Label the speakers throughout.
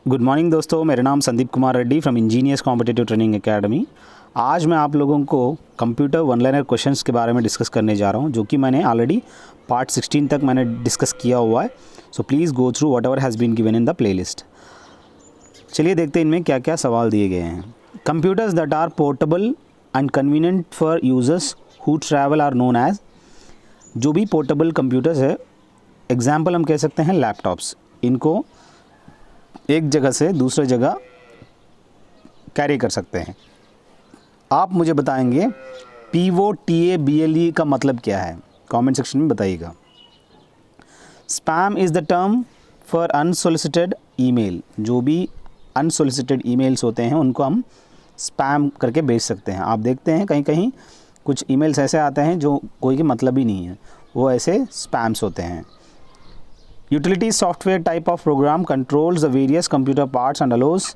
Speaker 1: Good morning दोस्तों, मेरा नाम Sandeep Kumar Reddy from engineers competitive training academy. आज मैं आप लोगों को कंप्यूटर वन लाइनर क्वेश्चंस के बारे में डिस्कस करने जा रहा हूं, जो कि मैंने ऑलरेडी पार्ट 16 तक मैंने डिस्कस किया हुआ है। So please go through whatever has been given in the playlist. चलिए देखते हैं इनमें क्या क्या सवाल दिए गए हैं। Computers that are portable and convenient for users who travel are known as. जो भी पोर्टेबल कंप्यूटर्स है, एग्जाम्पल हम कह सकते हैं लैपटॉप्स। इनको एक जगह से दूसरे जगह कैरी कर सकते हैं। आप मुझे बताएंगे POTABLE का मतलब क्या है, कमेंट सेक्शन में बताइएगा। Spam is the term for unsolicited email. जो भी अनसोलिसिटेड ईमेल्स होते हैं उनको हम स्पैम करके भेज सकते हैं। आप देखते हैं कहीं कहीं कुछ ईमेल्स ऐसे आते हैं जो कोई के मतलब ही नहीं है, वो ऐसे स्पैम्स होते हैं। Utility software type of program controls the various computer parts and allows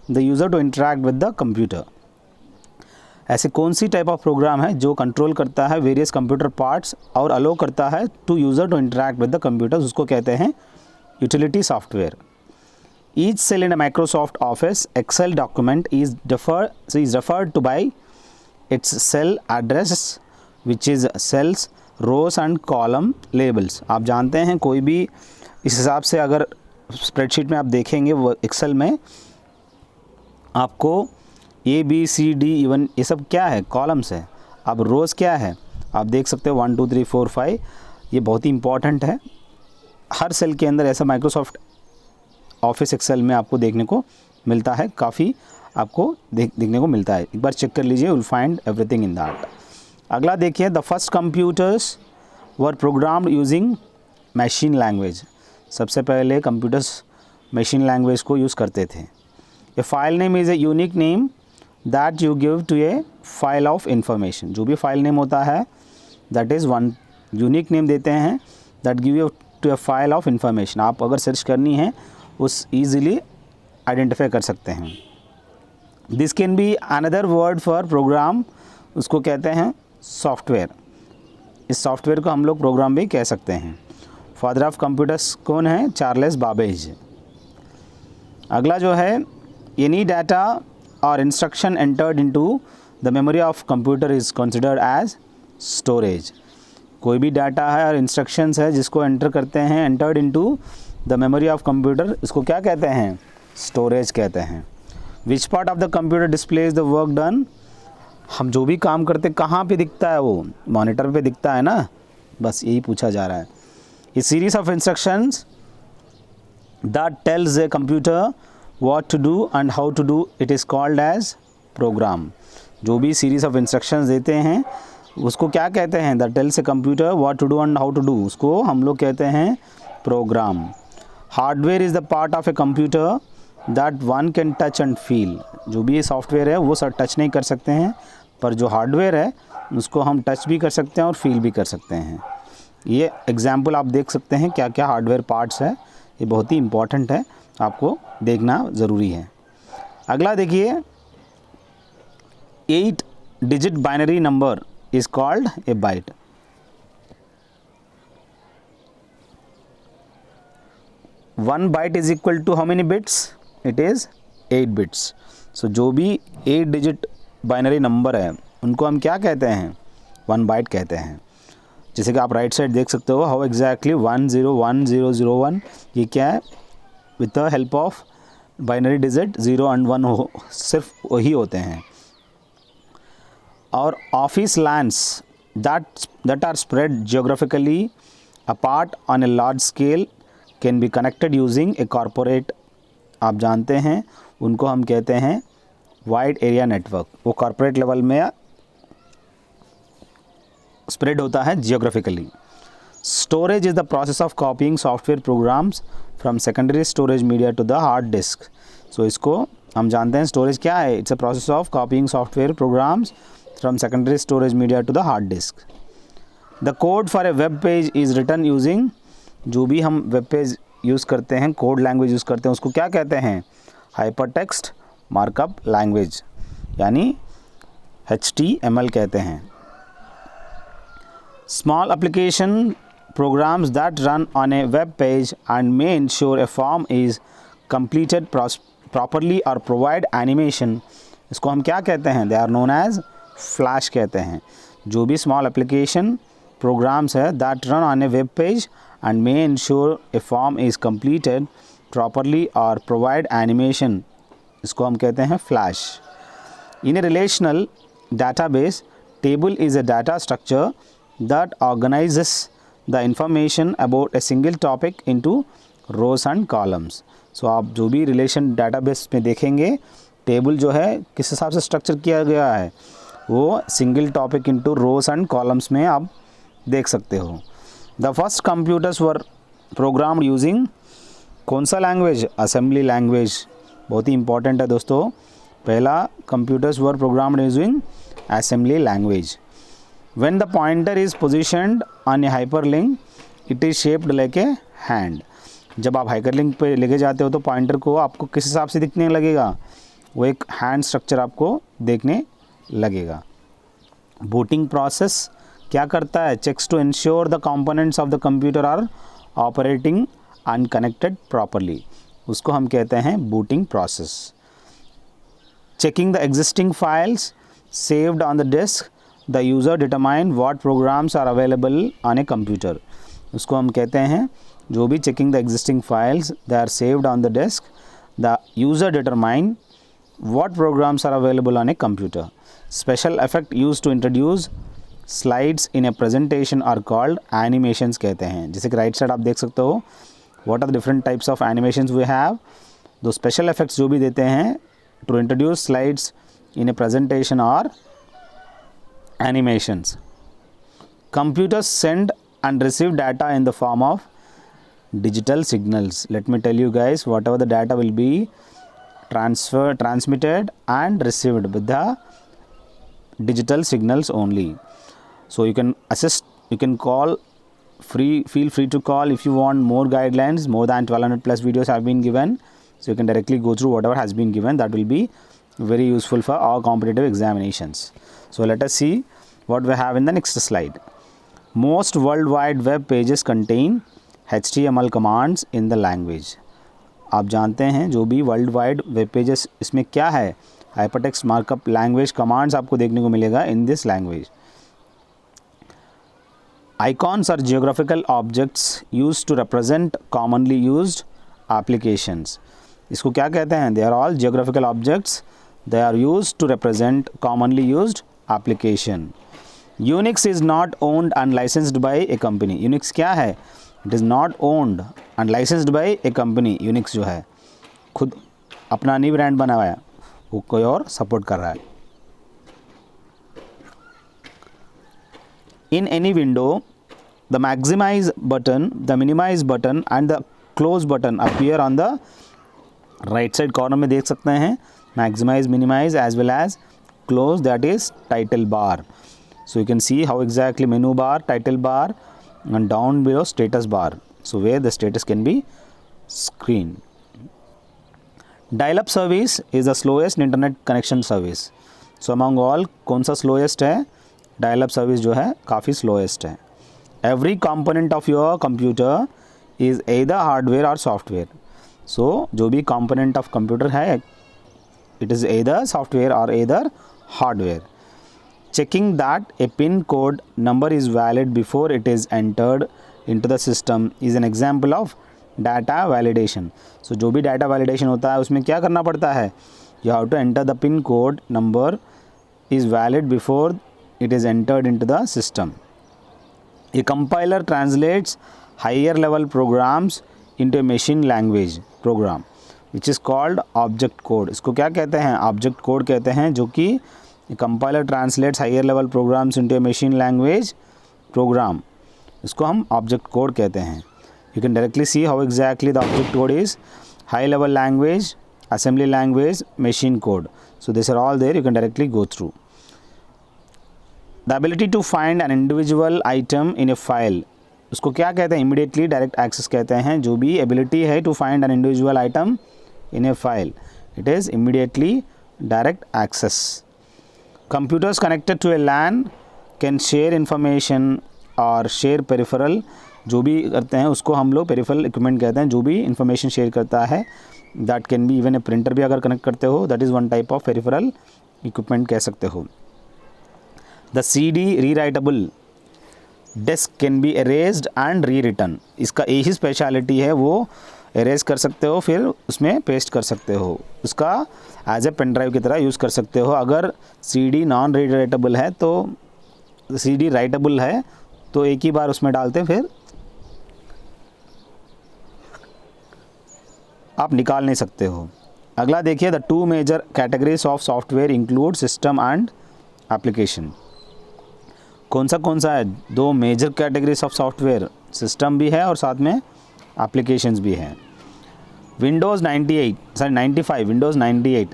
Speaker 1: the user to interact with the computer। ऐसे कौन सी टाइप ऑफ प्रोग्राम है जो कंट्रोल करता है वेरियस कंप्यूटर पार्ट्स और अलो करता है to user to interact with the computer, उसको कहते हैं utility software. Each cell in a Microsoft Office Excel document is referred to by its cell address which is cells rows and column labels. आप जानते हैं कोई भी इस हिसाब से अगर स्प्रेडशीट में आप देखेंगे, वो एक्सेल में आपको ABCD इवन ये सब क्या है, कॉलम्स है। अब रोज़ क्या है, आप देख सकते हो 1 2 3 4 5। ये बहुत ही इंपॉर्टेंट है। हर सेल के अंदर ऐसा माइक्रोसॉफ्ट ऑफिस एक्सेल में आपको देखने को मिलता है, काफ़ी आपको देखने को मिलता है। एक बार चेक कर लीजिए, will find everything in that. अगला देखिए, the first computers were programmed using machine language. सबसे पहले कंप्यूटर्स मशीन लैंग्वेज को यूज़ करते थे। A file name is a unique name that you give to a file of information. जो भी file name होता है that is one unique name देते हैं that give you to a file of information. आप अगर सर्च करनी है उस ईजिली आइडेंटिफाई कर सकते हैं। This can be another word for program, उसको कहते हैं सॉफ्टवेयर। इस सॉफ्टवेयर को हम लोग प्रोग्राम भी कह सकते हैं। फादर ऑफ कंप्यूटर्स कौन है? Charles Babbage. अगला जो है, एनी डाटा और instruction entered into the memory of computer is considered as storage. कोई भी डाटा है और इंस्ट्रक्शंस है जिसको एंटर करते हैं, entered into the memory of computer, इसको क्या कहते हैं? स्टोरेज कहते हैं। Which part of the computer displays the work done. हम जो भी काम करते कहाँ पे दिखता है? वो मॉनिटर पे दिखता है ना, बस यही पूछा जा रहा है। A series of instructions that tells a computer what to do and how to do it is called as program. जो भी सीरीज ऑफ इंस्ट्रक्शंस देते हैं उसको क्या कहते हैं? That tells a computer what to do and how to do, उसको हम लोग कहते हैं program. Hardware is the part of a computer that one can touch and feel. जो भी ये सॉफ्टवेयर है वो सब टच नहीं कर सकते हैं, पर जो हार्डवेयर है उसको हम टच भी कर सकते हैं और फील भी कर सकते हैं। ये एग्जाम्पल आप देख सकते हैं क्या क्या हार्डवेयर पार्ट्स है। ये बहुत ही इम्पॉर्टेंट है, आपको देखना ज़रूरी है। अगला देखिए, 8 digit binary number is called a byte. One byte is equal to how many bits? It is 8 bits. So जो भी 8 डिजिट बाइनरी नंबर है उनको हम क्या कहते हैं? 1 बाइट कहते हैं। जैसे कि आप राइट साइड देख सकते हो, हाउ एग्जैक्टली 101001, ये क्या है? With the help of binary digit 0 and 1 हो, सिर्फ वही होते हैं। और office lands that are spread geographically apart on a large scale can be connected using a corporate. आप जानते हैं उनको हम कहते हैं वाइड एरिया नेटवर्क। वो कॉरपोरेट लेवल में स्प्रेड होता है geographically. Storage is the process of copying software programs from secondary storage media to the hard disc. सो इसको हम जानते हैं स्टोरेज क्या है? It's a process of copying software programs from secondary storage media to the hard disk. The code for a web page is written using. जो भी हम web page use करते हैं, कोड लैंग्वेज यूज़ करते हैं, उसको क्या कहते हैं? हाइपरटेक्स्ट मार्कअप लैंग्वेज, यानी HTML कहते हैं। Small application programs that run on a web page and may ensure a form is completed properly or provide animation, इसको हम क्या कहते हैं? They are known as flash कहते हैं. जो भी small application programs है that run on a web page and may ensure a form is completed properly or provide animation, इसको हम कहते हैं flash. In a relational database, table is a data structure that organizes the information about a single topic into rows and columns. So आप जो भी relation database में देखेंगे, table जो है किस हिसाब से स्ट्रक्चर किया गया है, वो single topic into rose and columns में आप देख सकते हो. The first computers were programmed using कौन सा लैंग्वेज? Assembly language. बहुत ही इंपॉर्टेंट है दोस्तों. पहला computers were programmed using assembly language. When the pointer is positioned on a hyperlink it is shaped like a hand. जब आप हाइपरलिंक पे लेके जाते हो तो पॉइंटर को आपको किस हिसाब से दिखने लगेगा? वो एक हैंड स्ट्रक्चर आपको देखने लगेगा. बूटिंग प्रोसेस क्या करता है? Checks to ensure the components of the computer are operating and connected properly, उसको हम कहते हैं booting process. Checking the existing files saved on the disk, the user determine what programs are available on a computer, उसको हम कहते हैं जो भी checking the existing files they are saved on the disk, the user determine what programs are available on a computer. Special effect used to introduce slides in a presentation are called animations कहते हैं. जैसे कि right side आप देख सकते हो what are the different types of animations we have. दो special effects जो भी देते हैं to introduce slides in a presentation are animations. Computers send and receive data in the form of digital signals. Let me tell you guys, whatever the data will be transmitted and received with the digital signals only. So you can assist, you can call feel free to call if you want more guidelines. More than 1200 plus videos have been given, so you can directly go through whatever has been given. That will be very useful for our competitive examinations. So let us see what we have in the next slide. Most World Wide Web pages contain HTML commands in the language. आप जानते हैं जो भी world wide web pages, इसमें क्या है? Hypertext markup language commands आपको देखने को मिलेगा in this language. Icons are geographical objects used to represent commonly used applications. इसको क्या कहते हैं? They are all geographical objects, they are used to represent commonly used application. Unix is not owned and licensed by a company. Unix क्या है? It is not owned and licensed by a company. Unix जो है खुद अपना नहीं brand बना हुआ है, वो कोई और सपोर्ट कर रहा है. In any window the maximise button, the minimise button and the close button appear on the right side corner में देख सकते हैं. Maximise, minimise as well as close, that is title bar. So you can see how exactly menu bar, title bar and down below status bar. So where the status can be screen. Dial-up service is the slowest internet connection service. So among all कौन सा slowest है? Dial-up service जो है काफ़ी slowest है. Every component of your computer is either hardware or software. So जो भी component of computer है it is either software or either hardware. Checking that a PIN code number is valid before it is entered into the system is an example of data validation. So जो भी data validation होता है उसमें क्या करना पड़ता है? You have to enter the PIN code number is valid before it is entered into the system. A compiler translates higher level programs into a machine language program which is called object code. इसको क्या कहते हैं? Object code कहते हैं, जो कि compiler translates higher level programs into a machine language program. इसको हम object code कहते हैं. You can directly see how exactly the object code is. High level language, assembly language, machine code. So these are all there, you can directly go through. The ability to find an individual item in a file. उसको क्या कहते हैं? Immediately direct access कहते हैं. जो भी ability है to find an individual item in a file, it is immediately direct access. Computers connected to a LAN can share information और share peripheral. जो भी करते हैं उसको हम लोग peripheral equipment कहते हैं. जो भी information share करता है that can be even a printer भी अगर कनेक्ट करते हो, that is one type of peripheral equipment कह सकते हो। The CD rewritable disk can be erased and rewritten, इसका यही स्पेशलिटी है, वो एरेज कर सकते हो फिर उसमें पेस्ट कर सकते हो, उसका एज ए पेन ड्राइव की तरह यूज़ कर सकते हो। अगर CD नॉन रीराइटेबल है तो CD राइटेबल है तो एक ही बार उसमें डालते हैं, फिर आप निकाल नहीं सकते हो। अगला देखिए, the two major categories of software include system and application. कौन सा है? दो major categories of software, system भी है और साथ में एप्लीकेशंस भी हैं। Windows 95, Windows 98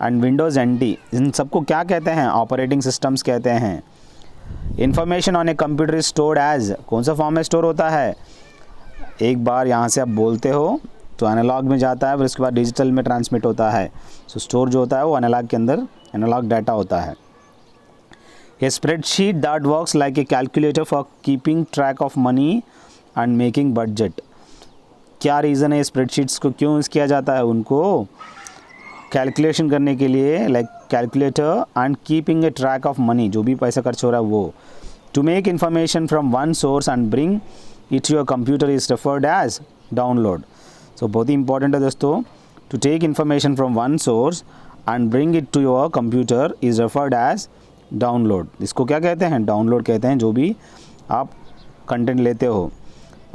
Speaker 1: and Windows NT, इन सबको क्या कहते हैं? ऑपरेटिंग सिस्टम्स कहते हैं। Information on a computer is stored as, कौन सा फॉर्म में स्टोर होता है? एक बार यहाँ से आप बोलते हो तो एनालॉग में जाता है, फिर उसके बाद डिजिटल में ट्रांसमिट होता है। सो स्टोर जो होता है वो एनालॉग के अंदर एनालॉग डाटा होता है। A spreadsheet that works like a calculator for keeping track of money and making budget. क्या रीज़न है स्प्रेडशीट्स को क्यों यूज़ किया जाता है? उनको कैलकुलेशन करने के लिए, like calculator and keeping a track of money, जो भी पैसा खर्च हो रहा है वो। To make information from one source and bring it your computer is referred as download. So बहुत ही इंपॉर्टेंट है दोस्तों, to take information from one source and bring it to your computer is referred as download. इसको क्या कहते हैं? Download कहते हैं, जो भी आप कंटेंट लेते हो।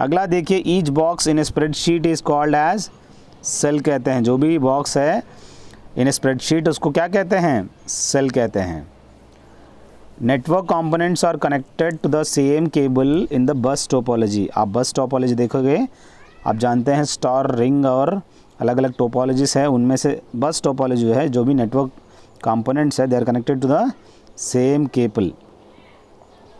Speaker 1: अगला देखिए, each box in a spreadsheet is called as cell कहते हैं। जो भी बॉक्स है इन ए स्प्रेडशीट उसको क्या कहते हैं? सेल कहते हैं। Network components are connected to the same cable in the bus topology. आप बस टोपोलॉजी देखोगे, आप जानते हैं स्टार, रिंग और अलग अलग टोपोलॉजीज है, उनमें से बस टोपोलॉजी जो है, जो भी नेटवर्क कंपोनेंट्स है, they are connected to the same cable.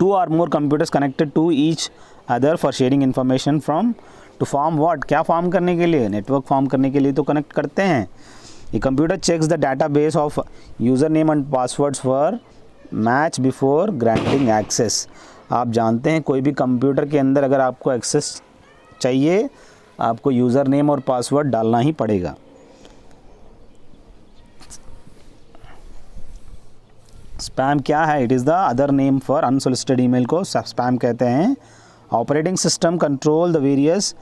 Speaker 1: Two or more computers connected to each other for sharing information from to form what, क्या फॉर्म करने के लिए? नेटवर्क फॉर्म करने के लिए तो कनेक्ट करते हैं। ये computer checks the database of user name and passwords for match before granting access. आप जानते हैं कोई भी कंप्यूटर के अंदर अगर आपको एक्सेस चाहिए, आपको यूज़र नेम और पासवर्ड डालना ही पड़ेगा। स्पैम क्या है? It is the other name for unsolicited email को स्पैम कहते हैं। Operating system control the various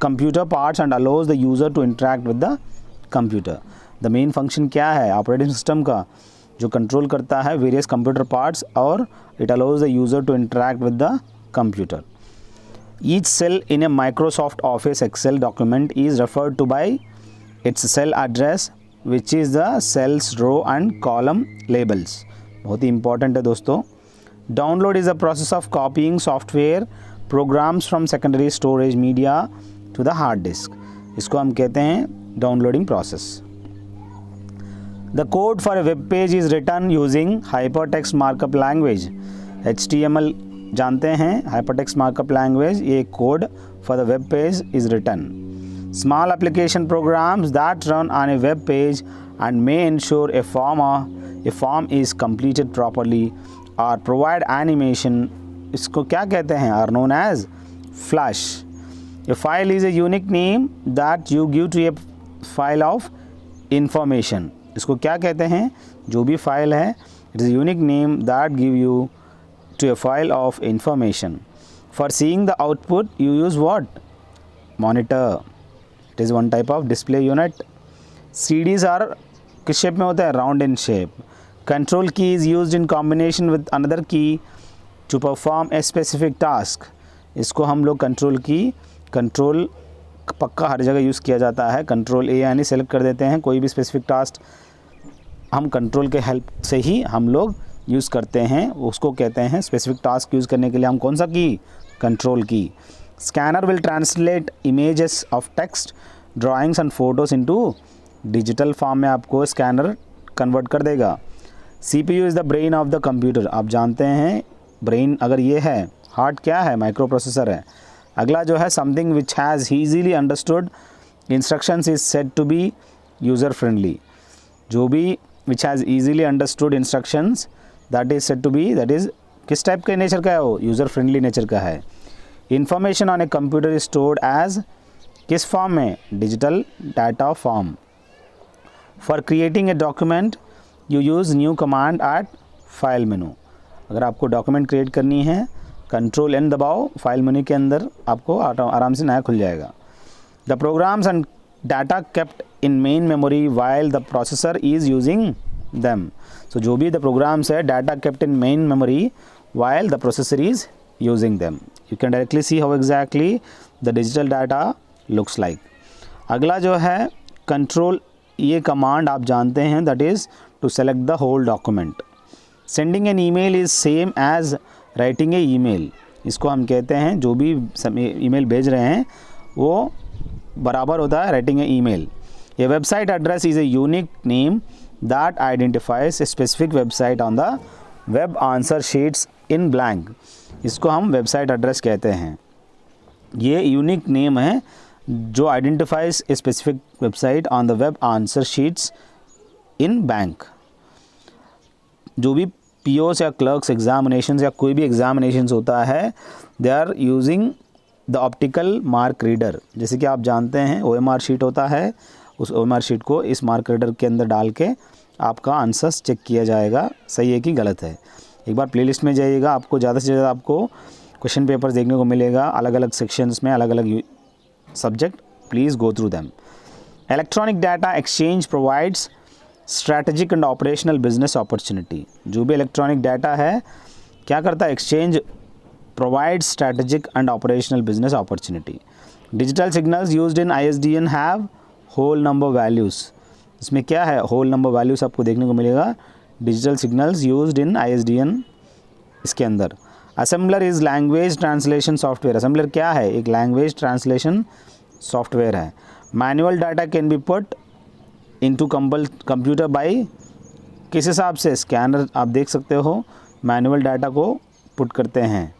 Speaker 1: computer parts and allows the user to interact with the computer. The main function क्या है ऑपरेटिंग सिस्टम का? जो control करता है various computer parts और it allows the user to interact with the computer. Each cell in a Microsoft Office Excel document is referred to by its cell address, which is the cell's row and column labels. बहुत ही important है दोस्तों। Download is the process of copying software programs from secondary storage media to the hard disk. इसको हम कहते हैं downloading process. The code for a web page is written using hypertext markup language. HTML जानते हैं, hypertext markup language, ये code for the web page is written. Small application programs that run on a web page and may ensure a form is completed properly or provide animation, इसको क्या कहते हैं? are known as flash. A file is a unique name that you give to a file of information. इसको क्या कहते हैं? जो भी फाइल है, it is a unique name that give you to a file of information. For seeing the output you use what? Monitor. It is one type of display unit. CDs are किस shape में होता है? Round in shape. Control key is used in combination with another key to perform a specific task. इसको हम लोग control पक्का हर जगह use किया जाता है। कंट्रोल A यानी सेलेक्ट कर देते हैं कोई भी स्पेसिफिक टास्क, हम कंट्रोल के हेल्प से ही हम लोग यूज़ करते हैं, उसको कहते हैं स्पेसिफिक टास्क यूज़ करने के लिए हम कौन सा की? कंट्रोल की। Scanner will translate images of text, drawings and photos into digital form में आपको स्कैनर कन्वर्ट कर देगा। CPU is the brain of the computer. आप जानते हैं ब्रेन अगर ये है, हार्ट क्या है? माइक्रो प्रोसेसर है। अगला जो है something which has easily understood instructions is said to be user friendly. जो भी which has easily understood instructions that is said to be, that is किस टाइप के नेचर का है? वो यूज़र फ्रेंडली नेचर का है। Information on a computer is stored as किस फॉर्म में? Digital data form. For creating a document you use new command at file menu. अगर आपको डॉक्यूमेंट क्रिएट करनी है, कंट्रोल एन दबाओ, फाइल मेनू के अंदर आपको आराम से नया खुल जाएगा। The programs and data kept in main memory while the processor is using them. So जो भी द प्रोग्राम्स है, data kept in main memory while the processor is using them. You can directly see how exactly the digital data looks like. अगला जो है control, ये command आप जानते हैं, that is to select the whole document. Sending an email is same as writing a email. इसको हम कहते हैं, जो भी ईमेल भेज रहे हैं वो बराबर होता है writing a email. A website address is a unique name that identifies a specific website on the web answer sheets in blank. इसको हम वेबसाइट एड्रेस कहते हैं। ये यूनिक नेम है जो identifies a specific website on the web answer sheets in bank. जो भी POS या क्लर्क्स एग्जामिनेशंस या कोई भी एग्जामिनेशंस होता है, they are using the optical mark reader. जैसे कि आप जानते हैं OMR शीट होता है, उस OMR शीट को इस मार्क रीडर के अंदर डाल के आपका आंसर्स चेक किया जाएगा, सही है कि गलत है। एक बार प्लेलिस्ट में जाइएगा, आपको ज़्यादा से ज़्यादा आपको क्वेश्चन पेपर्स देखने को मिलेगा, अलग अलग सेक्शंस में, अलग अलग subject. Please go through them. Electronic data exchange provides strategic and operational business opportunity. जो भी इलेक्ट्रॉनिक डाटा है क्या करता है? Exchange provides strategic and operational business opportunity. Digital signals used in ISDN have whole number values. इसमें क्या है? Whole number values आपको देखने को मिलेगा, digital signals used in ISDN इसके अंदर। Assembler is language translation software. Assembler क्या है? एक लैंग्वेज ट्रांसलेशन सॉफ्टवेयर है। Manual data can be put into computer by, किस हिसाब से? स्कैनर। आप देख सकते हो मैनुअल डाटा को पुट करते हैं,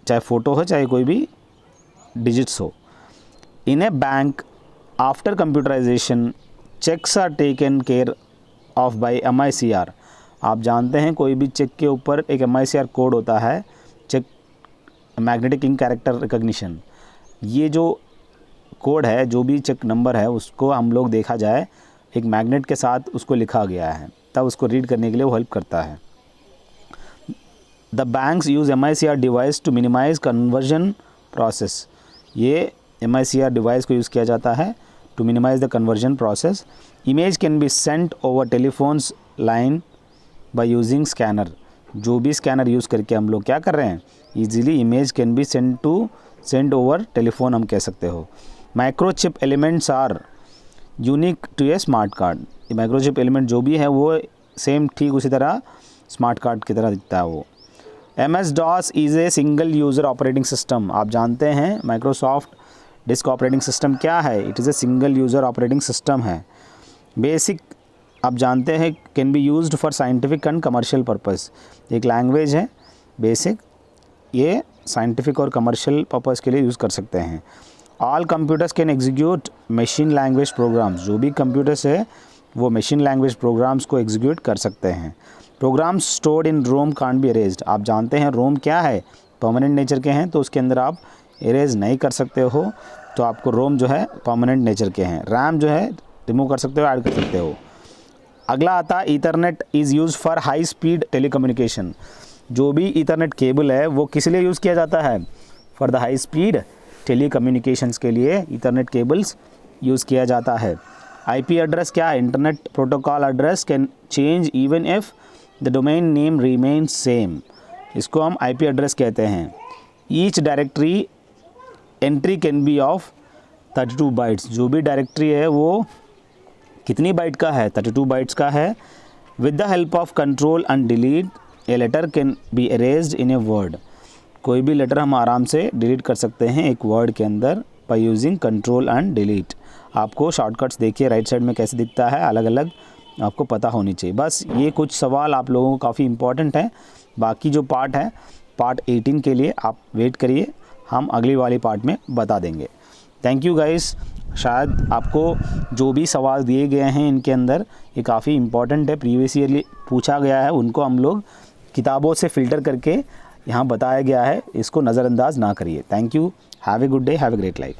Speaker 1: चाहे फ़ोटो हो चाहे कोई भी डिजिट्स हो। In a bank after computerization checks are taken care of by MICR। आप जानते हैं कोई भी चेक के ऊपर एक MICR कोड होता है, cheque magnetic ink character recognition. ये जो कोड है, जो भी चेक नंबर है, उसको हम लोग देखा जाए एक मैग्नेट के साथ उसको लिखा गया है, तब उसको रीड करने के लिए वो हेल्प करता है। The banks use MICR device to minimise conversion process. ये MICR डिवाइस को यूज़ किया जाता है to minimise the conversion process. Image can be sent over telephones line by using scanner. जो भी स्कैनर यूज़ करके हम लोग क्या कर रहे हैं, easily image can be send over telephone हम कह सकते हो। Microchip elements are unique to a smart card. ये माइक्रोचिप एलिमेंट जो भी है वो सेम ठीक उसी तरह स्मार्ट कार्ड की तरह दिखता है वो। MS-DOS is a single user operating system. आप जानते हैं माइक्रोसॉफ्ट डिस्क ऑपरेटिंग सिस्टम क्या है? It is a single user operating system है। बेसिक आप जानते हैं can be used for scientific and commercial purpose. एक लैंग्वेज है बेसिक, ये साइंटिफिक और कमर्शियल पर्पस के लिए यूज़ कर सकते हैं। All computers can execute machine language programs. जो भी कंप्यूटर्स है वो मशीन लैंग्वेज प्रोग्राम्स को एग्जीक्यूट कर सकते हैं। Programs stored in ROM can't be erased. आप जानते हैं रोम क्या है? परमानेंट नेचर के हैं, तो उसके अंदर आप इरेज नहीं कर सकते हो, तो आपको रोम जो है परमानेंट नेचर के हैं। रैम जो है रिमूव कर सकते हो, ऐड कर सकते हो। अगला आता है Ethernet is use for high speed telecommunication. जो भी ईथरनेट केबल है वो किस लिए यूज़ किया जाता है? For the high speed telecommunications के लिए ईथरनेट केबल्स यूज़ किया जाता है। IP एड्रेस क्या है? Internet protocol address can change even if the domain name remains same. इसको हम IP एड्रेस कहते हैं। Each directory entry can be of 32 bytes. जो भी डायरेक्टरी है वो कितनी बाइट का है? 32 बाइट्स का है। With the help of control and delete a letter can be erased in a word. कोई भी लेटर हम आराम से डिलीट कर सकते हैं एक वर्ड के अंदर by using control and delete. आपको शॉर्टकट्स देखिए राइट साइड में कैसे दिखता है, अलग अलग आपको पता होनी चाहिए। बस ये कुछ सवाल आप लोगों को काफ़ी इंपॉर्टेंट है। बाकी जो पार्ट है पार्ट 18 के लिए आप वेट करिए, हम अगली वाली पार्ट में बता देंगे। Thank you guys. शायद आपको जो भी सवाल दिए गए हैं इनके अंदर ये काफ़ी इंपॉर्टेंट है, प्रीवियस ईयरली पूछा गया है, उनको हम लोग किताबों से फ़िल्टर करके यहाँ बताया गया है, इसको नज़रअंदाज ना करिए। Thank you, have a good day, have a great life.